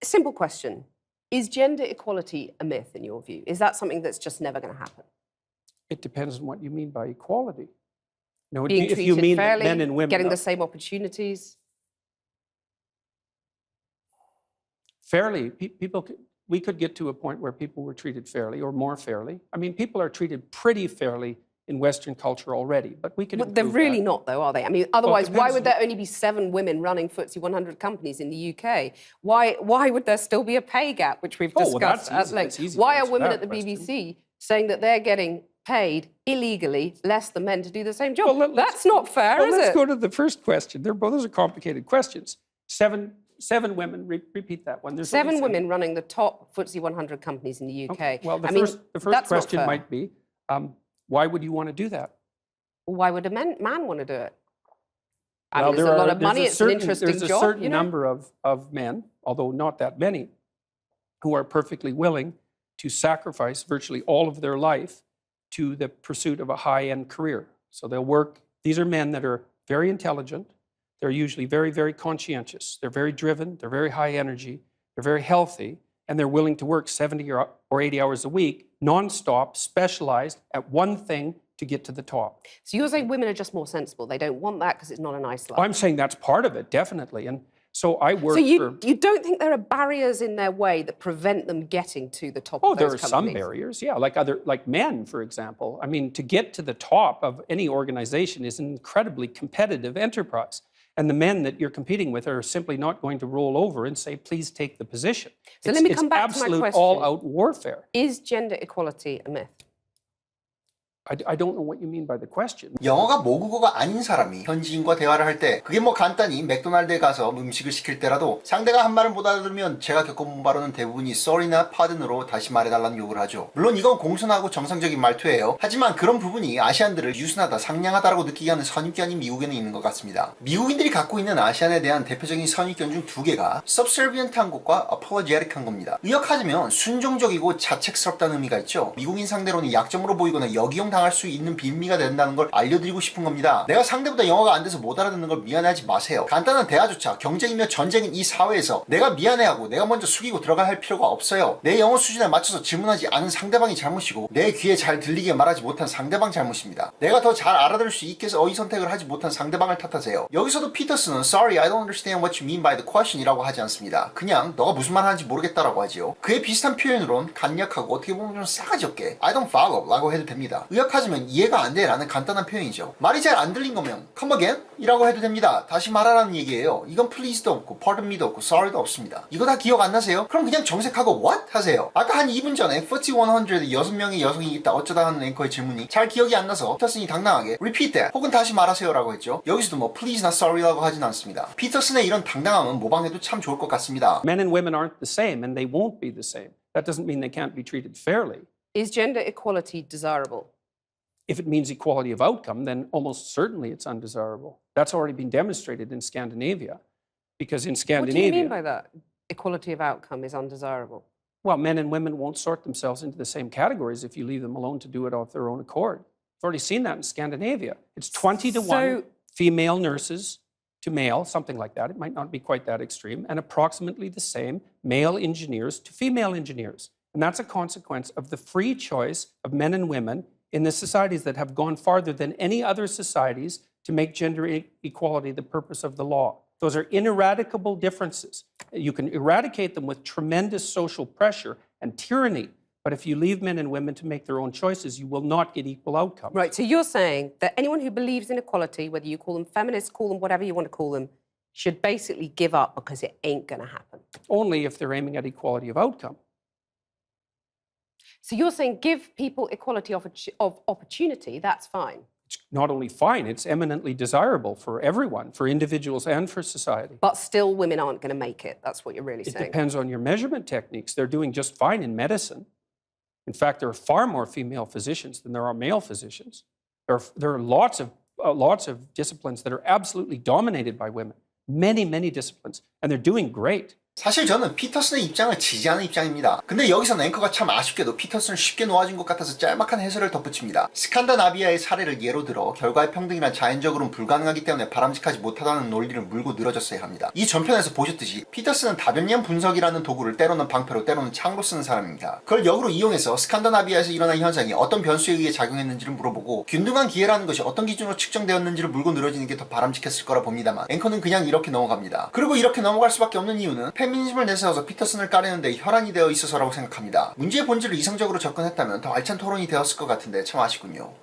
simple question. Is gender equality a myth in your view? Is that something that's just never going to happen? It depends on what you mean by equality. No, Being if treated you mean fairly, men and women, getting the same opportunities? Fairly, we could get to a point where people were treated fairly or more fairly. I mean, people are treated pretty fairly in Western culture already, but we can. They're really not, though, are they? I mean, otherwise, why would on- there only be 7 women running FTSE 100 companies in the UK? Why would there still be a pay gap, which we've discussed at length? Why are women at the BBC saying that they're getting paid illegally less than men to do the same job? Well, that's not fair, is let's it? go to the first question. Those are complicated questions. Seven women. Repeat that one. There's 7 women running the top FTSE 100 companies in the UK. Okay. Well, the first that's question might be, why would you want to do that? Why would a man want to do it? I Well, mean, there's a lot of money. It's an interesting job. There's a certain number of men, although not that many, who are perfectly willing to sacrifice virtually all of their life to the pursuit of a high-end career. So they'll work. These are men that are very intelligent. They're usually very, very conscientious. They're very driven. They're very high energy. They're very healthy. And they're willing to work 70 or 80 hours a week, nonstop, specialized at one thing to get to the top. So you're saying women are just more sensible. They don't want that because it's not a nice life. I'm saying that's part of it, definitely. And so I work So you don't think there are barriers in their way that prevent them getting to the top of those there are companies? some barriers, yeah, like men, for example. I mean, to get to the top of any organization is an incredibly competitive enterprise. And the men that you're competing with are simply not going to roll over and say, please take the position. So let me come back to my absolute question. all-out warfare. Is gender equality a myth? I don't know what you mean by the question. 영어가 모국어가 아닌 사람이 현지인과 대화를 할 때 그게 뭐 간단히 맥도날드에 가서 음식을 시킬 때라도 상대가 한 말을 못 알아들으면 제가 겪어본 바로는 대부분이 sorry나 pardon으로 다시 말해달라는 요구를 하죠. 물론 이건 공손하고 정상적인 말투예요. 하지만 그런 부분이 아시안들을 유순하다, 상냥하다라고 느끼게 하는 선입견이 미국에는 있는 것 같습니다. 미국인들이 갖고 있는 아시안에 대한 대표적인 선입견 중 2개가 subservient한 것과 apologetic한 겁니다. 의역하자면 순종적이고 자책스럽다는 의미가 있죠. 미국인 상대로는 약점으로 보이거나 역이용 당할 수 있는 빈미가 된다는 걸 알려드리고 싶은 겁니다. 내가 상대보다 영어가 안 돼서 못 알아듣는 걸 미안해하지 마세요. 간단한 대화조차 경쟁이며 전쟁인 이 사회에서 내가 미안해하고 내가 먼저 숙이고 들어가 할 필요가 없어요. 내 영어 수준에 맞춰서 질문하지 않은 상대방이 잘못이고 내 귀에 잘 들리게 말하지 못한 상대방 잘못입니다. 내가 더 잘 알아들을 수 있게 해서 어휘 선택을 하지 못한 상대방을 탓하세요. 여기서도 피터슨은 Sorry, I don't understand what you mean by the question 이라고 하지 않습니다. 그냥 너가 무슨 말 하는지 모르겠다라고 하지요. 그에 비슷한 표현으론 간략하고 어떻게 보면 좀 싸가지 없게 I don't follow 라고 해도 됩니다. 의역하자면 이해가 안 돼 라는 간단한 표현이죠. 말이 잘 안 들린 거면 come again? 이라고 해도 됩니다. 다시 말하라는 얘기예요. 이건 please도 없고 pardon me도 없고 sorry도 없습니다. 이거 다 기억 안 나세요? 그럼 그냥 정색하고 what? 하세요. 아까 한 2분 전에 FTSE 100에 6명의 여성이 있다 어쩌다 하는 앵커의 질문이 잘 기억이 안 나서 피터슨이 당당하게 repeat that 혹은 다시 말하세요 라고 했죠. 여기서도 뭐 please나 sorry라고 하진 않습니다. 피터슨의 이런 당당함은 모방해도 참 좋을 것 같습니다. Men and women aren't the same and they won't be the same. That doesn't mean they can't be treated fairly. Is gender equality desirable? If it means equality of outcome, then almost certainly it's undesirable. That's already been demonstrated in Scandinavia. Because in Scandinavia... What do you mean by that? Equality of outcome is undesirable? Well, men and women won't sort themselves into the same categories if you leave them alone to do it of their own accord. I've already seen that in Scandinavia. It's 20 to 1 female nurses to male, something like that. It might not be quite that extreme. And approximately the same male engineers to female engineers. And that's a consequence of the free choice of men and women in the societies that have gone farther than any other societies to make gender equality the purpose of the law. Those are ineradicable differences. You can eradicate them with tremendous social pressure and tyranny, but if you leave men and women to make their own choices, you will not get equal outcomes. Right, so you're saying that anyone who believes in equality, whether you call them feminists, call them whatever you want to call them, should basically give up because it ain't going to happen. Only if they're aiming at equality of outcome. So you're saying give people equality of opportunity, that's fine. It's not only fine, it's eminently desirable for everyone, for individuals and for society. But still women aren't going to make it. That's what you're really saying. It depends on your measurement techniques. They're doing just fine in medicine. In fact, there are far more female physicians than there are male physicians. There are lots of disciplines that are absolutely dominated by women. Many, many disciplines. And they're doing great. 사실 저는 피터슨의 입장을 지지하는 입장입니다. 근데 여기서는 앵커가 참 아쉽게도 피터슨을 쉽게 놓아준 것 같아서 짤막한 해설을 덧붙입니다. 스칸다나비아의 사례를 예로 들어 결과의 평등이란 자연적으로는 불가능하기 때문에 바람직하지 못하다는 논리를 물고 늘어졌어야 합니다. 이 전편에서 보셨듯이 피터슨은 다변량 분석이라는 도구를 때로는 방패로 때로는 창으로 쓰는 사람입니다. 그걸 역으로 이용해서 스칸다나비아에서 일어난 현상이 어떤 변수에 의해 작용했는지를 물어보고 균등한 기회라는 것이 어떤 기준으로 측정되었는지를 물고 늘어지는 게 더 바람직했을 거라 봅니다만 앵커는 그냥 이렇게 넘어갑니다. 그리고 이렇게 넘어갈 수밖에 없는 이유는 페미니즘을 내세워서 피터슨을 까내는데 혈안이 되어 있어서라고 생각합니다. 문제의 본질을 이성적으로 접근했다면 더 알찬 토론이 되었을 것 같은데 참 아쉽군요.